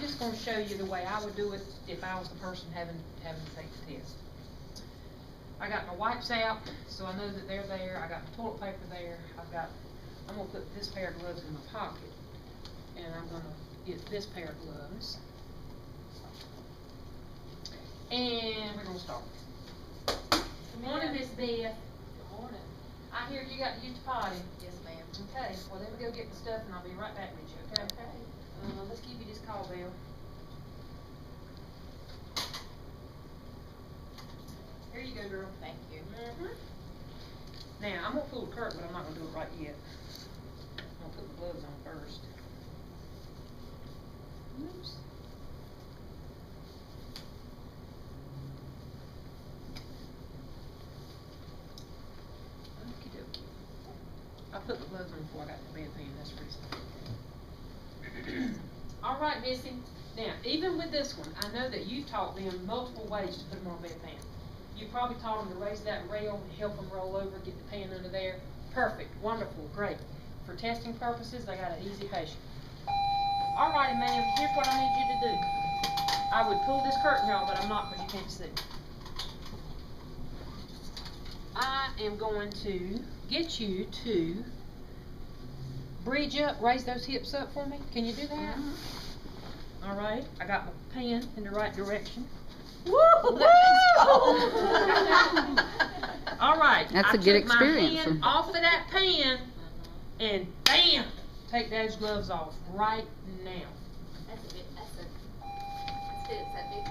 just going to show you the way I would do it if I was the person having to take the test. I got my wipes out, so I know that they're there. I got my toilet paper there. I'm going to put this pair of gloves in my pocket, and I'm going to get this pair of gloves. And we're going to start. Good morning, Miss Beth. Good morning. I hear you got to use the potty. Yes, ma'am. Okay, well, let me go get the stuff, and I'll be right back with you, okay? Okay. Let's give you this call bell. Here you go, girl. Thank you. Now, I'm going to pull the curtain, but I'm not going to do it right yet. I'm going to put the gloves on first. Oops. Okie dokie. I put the gloves on before I got the bedpan, that's the reason. All right, Missy. Now, even with this one, I know that you've taught them multiple ways to put them on a bedpan. You probably taught them to raise that rail and help them roll over, get the pan under there. Perfect, wonderful, great. For testing purposes, they got an easy patient. All righty, ma'am, here's what I need you to do. I would pull this curtain, y'all, but I'm not because you can't see. I am going to get you to bridge up, raise those hips up for me. Can you do that? All right, I got my pan in the right direction. Woo! All right. That's a good experience. I took my hand off of that pan, and bam, take those gloves off right now. That's a big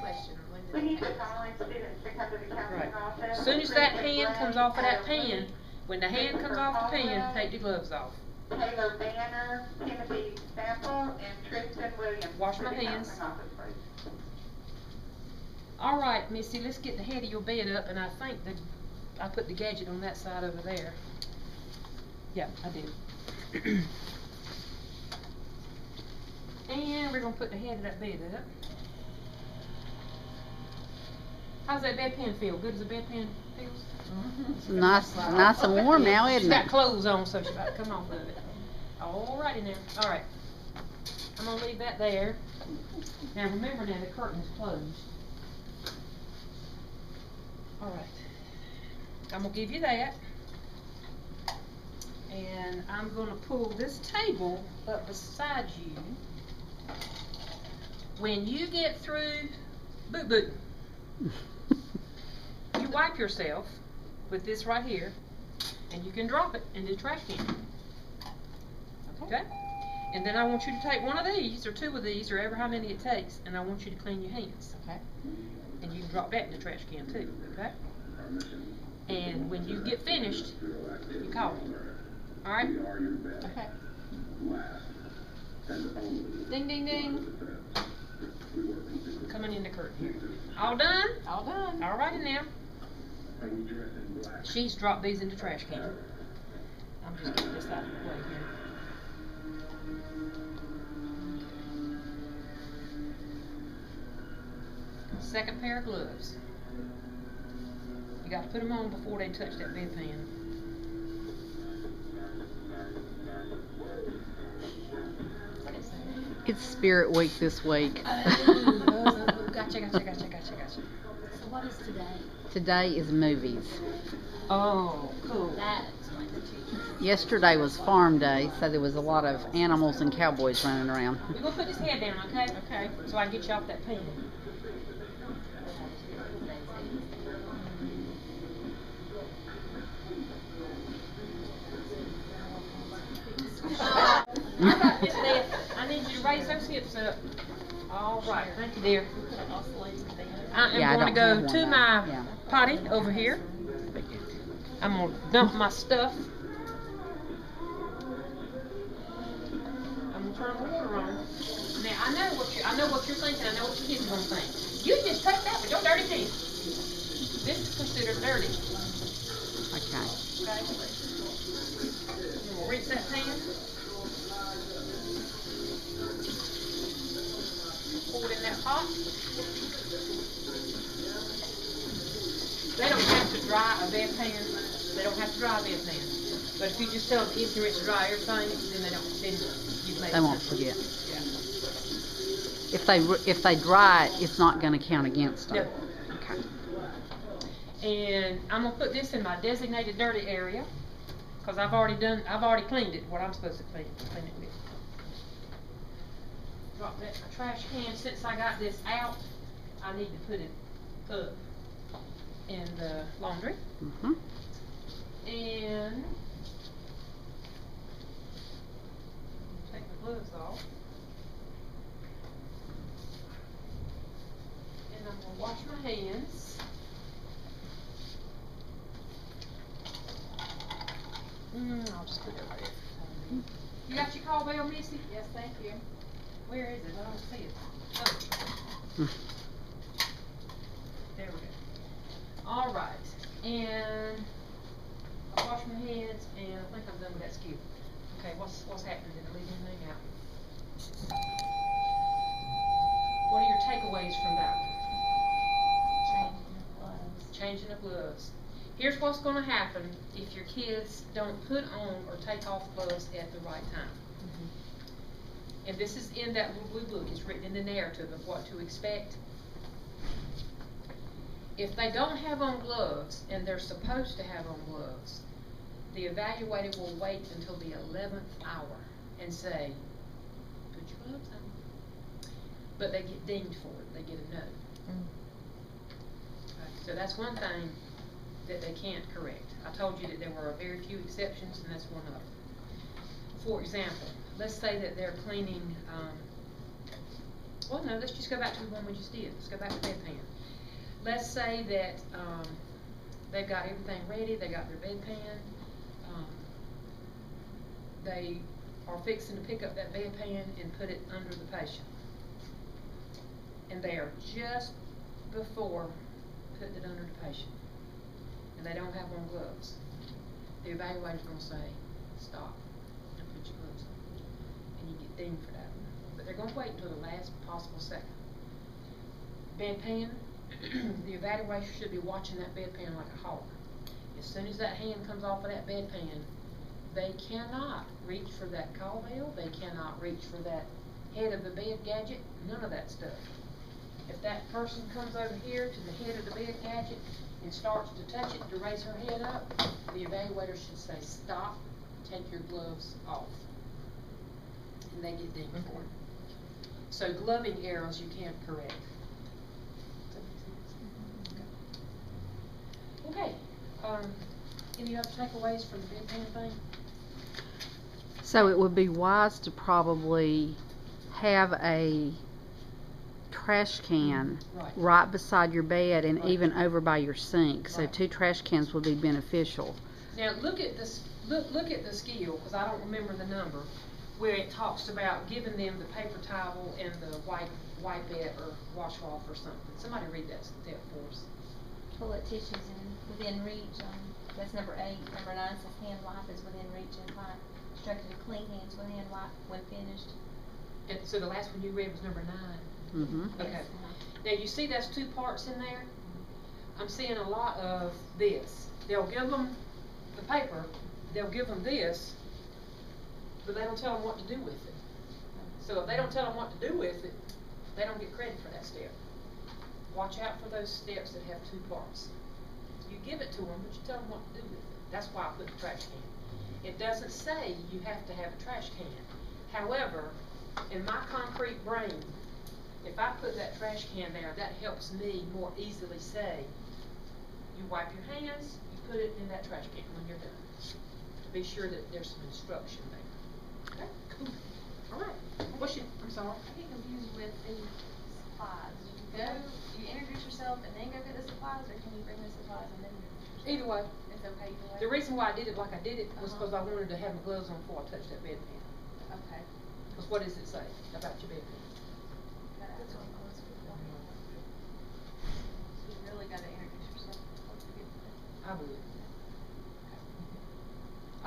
question. We need to call students to come to the counseling office. As soon as that hand comes off of that pan, when the hand comes off the pan, take the gloves off. Taylor Banner, Timothy Sample, and Tristan Williams. Wash my hands. All right, Missy, let's get the head of your bed up, and I think that I put the gadget on that side over there. Yeah, I did. And we're going to put the head of that bed up. How's that bedpan feel? Good as a bedpan feels? It's nice and warm now, isn't She's it? got clothes on, so she's about to come off of it. Alrighty now. Alright. I'm going to leave that there. Now remember now, the curtain is closed. Alright. I'm going to give you that. And I'm going to pull this table up beside you. When you get through boo-boo, you wipe yourself with this right here, and you can drop it in the trash can. Okay? And then I want you to take one of these, or two of these, or ever how many it takes, and I want you to clean your hands. Okay? And you can drop that in the trash can too. Okay? And when you get finished, you call me. Alright? Okay. Ding, ding, ding. Coming in the curtain here. All done? All done. Alrighty now. She's dropped these in the trash can. I'm just getting this out of the way here. Second pair of gloves. You got to put them on before they touch that bedpan. It's Spirit Week this week. Gotcha. So what is today? Today is movies. Oh, cool. That explains it to you. Yesterday was farm day, so there was a lot of animals and cowboys running around. We're going to put his head down, okay? Okay. So I can get you off that pan. Alright, Miss Beth, I need you to raise those hips up. Alright, thank you, dear. I am going to go to my potty over here. I'm going to dump my stuff. I'm going to turn the water on. Now, I know what you're thinking. I know what your kids are going to think. You just take that with your dirty hands. This is considered dirty. Okay. Okay? We'll rinse that pan. Pour it in that pot. They don't have to dry a bedpan. They don't have to dry a bedpan. But if you just tell them instant rinse dry everything, then you've made They won't it simple. forget. Yeah. if they dry it, it's not going to count against them. No. Okay. And I'm gonna put this in my designated dirty area because I've already cleaned it. What I'm supposed to clean it with. Drop that in my trash can. Since I got this out, I need to put it up in the laundry. Mm-hmm. And take my gloves off. And I'm gonna wash my hands. I'll just put it right there. You got your call bell, Missy? Yes, thank you. Where is it? I don't see it. Oh. There we go. All right. And I wash my hands, and I think I'm done with that skew. Okay, what's happening? Did I leave anything out? What are your takeaways from that? Changing the gloves. Changing of gloves. Here's what's going to happen if your kids don't put on or take off gloves at the right time. And this is in that little blue book. It's written in the narrative of what to expect. If they don't have on gloves, and they're supposed to have on gloves, the evaluator will wait until the 11th hour and say, put your gloves on. But they get dinged for it. They get a no. So that's one thing that they can't correct. I told you that there were very few exceptions, and that's one of them. For example, let's say that they're cleaning, well no, let's just go back to the one we just did. Let's go back to bedpan. Let's say that they've got everything ready, they got their bedpan, they are fixing to pick up that bedpan and put it under the patient. And they are just before putting it under the patient. And they don't have on gloves. The evaluator's going to say, stop and put your gloves on. And you get dinged for that. But they're going to wait until the last possible second. Bedpan, the evaluator should be watching that bedpan like a hawk. As soon as that hand comes off of that bedpan, they cannot reach for that call bell, they cannot reach for that head of the bed gadget, none of that stuff. If that person comes over here to the head of the bed gadget and starts to touch it to raise her head up, the evaluator should say, stop, take your gloves off. And they get dinged for it. So gloving errors you can't correct. Okay. Any other takeaways from the bedpan thing? So it would be wise to probably have a trash can right beside your bed and even over by your sink. So 2 trash cans would be beneficial. Now look at this. Look at the skill, because I don't remember the number, where it talks about giving them the paper towel and the white bed or washcloth or something. Somebody read that step for us. Toilet tissues within reach. That's number 8. Number 9 says hand wipe is within reach and apply instructed to clean hands with hand wipe when finished. And so the last one you read was number 9. Mm-hmm. Okay. Now you see that's 2 parts in there. I'm seeing a lot of this. They'll give them the paper. They'll give them this, but they don't tell them what to do with it. So if they don't tell them what to do with it, they don't get credit for that step. Watch out for those steps that have 2 parts. You give it to them, but you tell them what to do with it. That's why I put the trash can. It doesn't say you have to have a trash can. However, in my concrete brain, if I put that trash can there, that helps me more easily say, you wipe your hands, you put it in that trash can when you're done. To be sure that there's some instruction there. Okay, cool. All right. I'm sorry. I get confused with the supplies. You introduce yourself and then go get the supplies, or can you bring the supplies and then introduce yourself? Either way. It's okay either way? The reason why I did it like I did it was because I wanted to have my gloves on before I touched that bedpan. Okay. Because what does it say about your bedpan? That's what I was wondering. So you really got to introduce yourself before you get there. I would.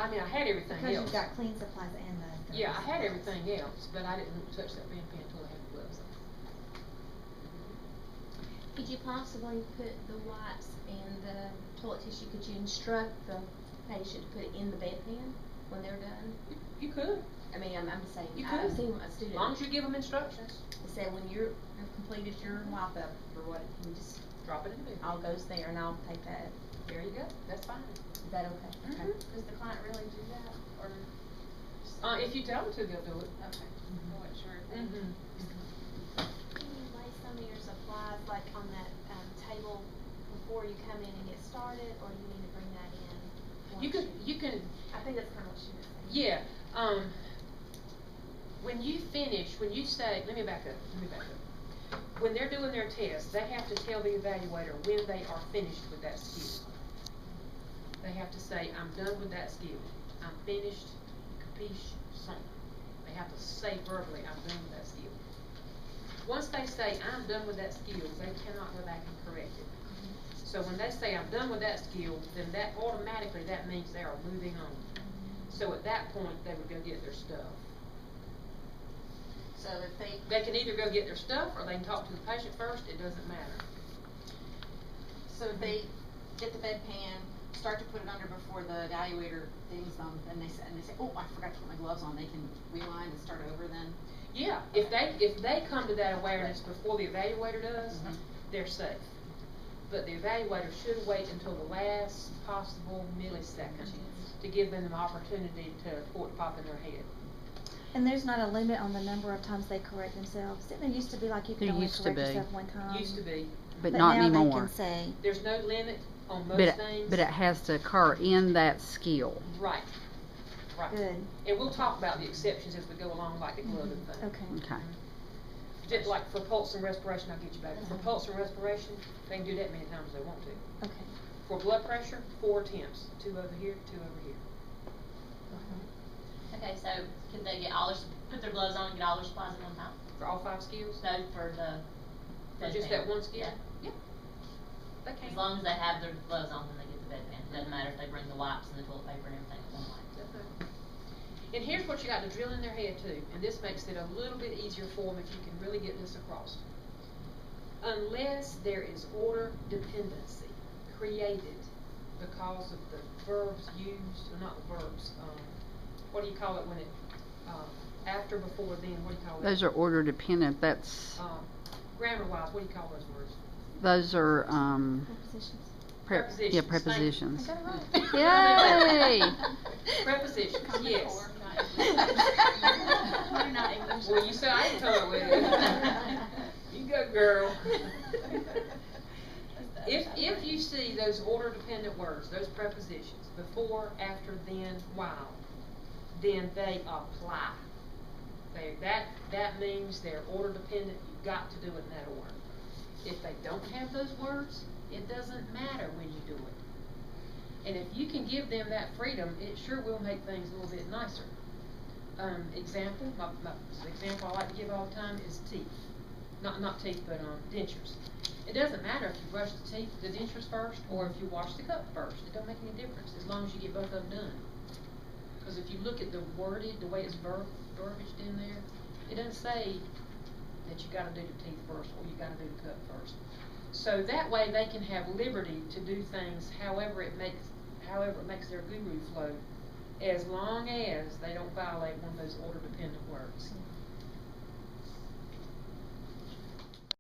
I mean, I had everything Because else. you've got clean supplies and the Yeah, I had everything else, but I didn't touch that bedpan until I had the gloves on. Could you possibly put the wipes and the toilet tissue, could you instruct the patient to put it in the bedpan when they're done? You could. I mean, I'm saying, You I've could. seen a As student. long as you give them instructions, They said when you've completed your wipe up or what, you just, drop it in there. all goes there and I'll take that. There you go, that's fine. Is that okay? Okay. Does the client really do that, or? If you tell them to, they'll do it. Okay, I wasn't sure if they. Mm-hmm. Can you lay some of your supplies like on that table before you come in and get started, or you need to bring that in? You can, I think that's kind of what she was saying. yeah, when you finish, when you say, let me back up. When they're doing their test, they have to tell the evaluator when they are finished with that skill. They have to say, I'm done with that skill. I'm finished, capiche, something. They have to say verbally, I'm done with that skill. Once they say, I'm done with that skill, they cannot go back and correct it. So when they say, I'm done with that skill, then that automatically, that means they are moving on. So at that point, they would go get their stuff. So if they. They can either go get their stuff, or they can talk to the patient first, it doesn't matter. So if they get the bedpan, start to put it under before the evaluator dings them, and they say, oh, I forgot to put my gloves on, they can rewind and start over then? Yeah, if they come to that awareness before the evaluator does, they're safe. But the evaluator should wait until the last possible millisecond to give them an opportunity for it to pop in their head. And there's not a limit on the number of times they correct themselves. Didn't there used to be like you could There only used to correct be. yourself one time? Used to be. But not now anymore. they can say, There's no limit on most things. But it has to occur in that skill. Right. Right. good, And we'll talk about the exceptions as we go along, like the glove and thing. okay. Okay. Just like for pulse and respiration, I'll get you back. For pulse and respiration, they can do that many times as they want to. Okay. For blood pressure, 4 attempts. 2 over here, 2 over here. Okay, so could they get put their gloves on and get all their supplies at one time? For all 5 skills? No, for the. For just that one skill? Yeah. Yeah. They can. As long as they have their gloves on when they get the bedpan. It doesn't matter if they bring the wipes and the toilet paper and everything at one time. And here's what you got to drill in their head too, and this makes it a little bit easier for them if you can really get this across. Unless there is order dependency created because of the verbs used, or not the verbs, what do you call it when it, after, before, then, what do you call it? Those are order dependent. That's Grammar-wise, what do you call those words? those are Prepositions. yeah, prepositions. I got it right. Yay! Prepositions, yes. You're not English. Well, you said I didn't come up with it. You go, girl. If you see those order-dependent words, those prepositions, before, after, then, while, then they apply. That means they're order-dependent. You've got to do it in that order. If they don't have those words, it doesn't matter when you do it. And if you can give them that freedom, it sure will make things a little bit nicer. Example, my example I like to give all the time is teeth. Not teeth, but dentures. It doesn't matter if you brush the dentures first, or if you wash the cup first. It don't make any difference as long as you get both of them done. Because if you look at the way it's verbiaged in there, it doesn't say that you got to do the teeth first or you got to do the cup first. So that way they can have liberty to do things however it makes their guru flow, as long as they don't violate one of those order-dependent words.